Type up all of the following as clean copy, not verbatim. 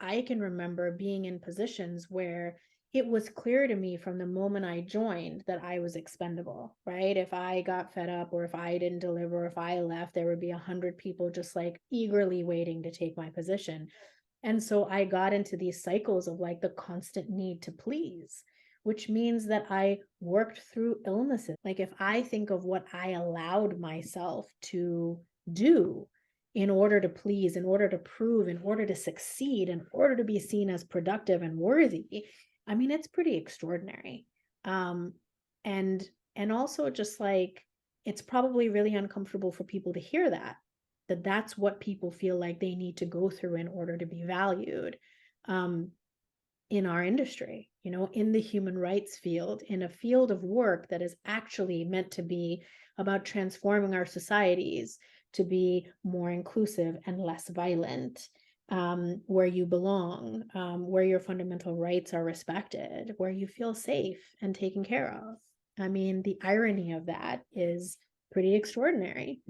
I can remember being in positions where it was clear to me from the moment I joined that I was expendable, right? If I got fed up or if I didn't deliver, if I left, there would be 100 people just like eagerly waiting to take my position. And so I got into these cycles of like the constant need to please, which means that I worked through illnesses. Like if I think of what I allowed myself to do in order to please, in order to prove, in order to succeed, in order to be seen as productive and worthy, I mean, it's pretty extraordinary. Um, and and also just like it's probably really uncomfortable for people to hear that that's what people feel like they need to go through in order to be valued um, in our industry, in the human rights field, in a field of work that is actually meant to be about transforming our societies to be more inclusive and less violent, where you belong, where your fundamental rights are respected, where you feel safe and taken care of. I mean, the irony of that is pretty extraordinary.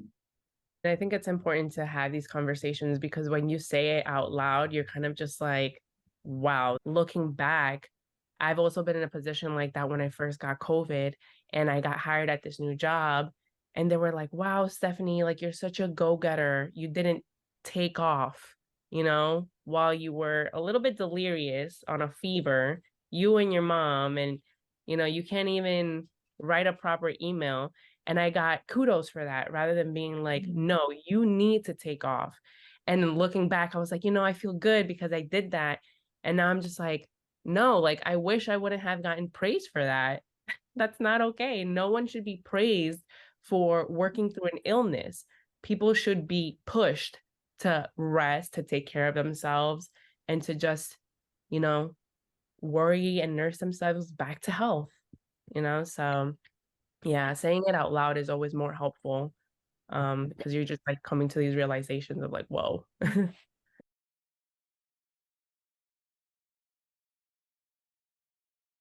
And I think it's important to have these conversations because when you say it out loud, you're kind of just like, wow, looking back, I've also been in a position like that when I first got COVID and I got hired at this new job. And they were like, wow, Stephanie, like you're such a go-getter. You didn't take off, while you were a little bit delirious on a fever, you and your mom, and, you can't even write a proper email. And I got kudos for that rather than being like, no, you need to take off. And then looking back, I was like, I feel good because I did that. And now I'm just like, no, like I wish I wouldn't have gotten praise for that. That's not okay. No one should be praised for working through an illness. People should be pushed to rest, to take care of themselves, and to just, you know, worry and nurse themselves back to health. So yeah, saying it out loud is always more helpful because you're just like coming to these realizations of like, whoa.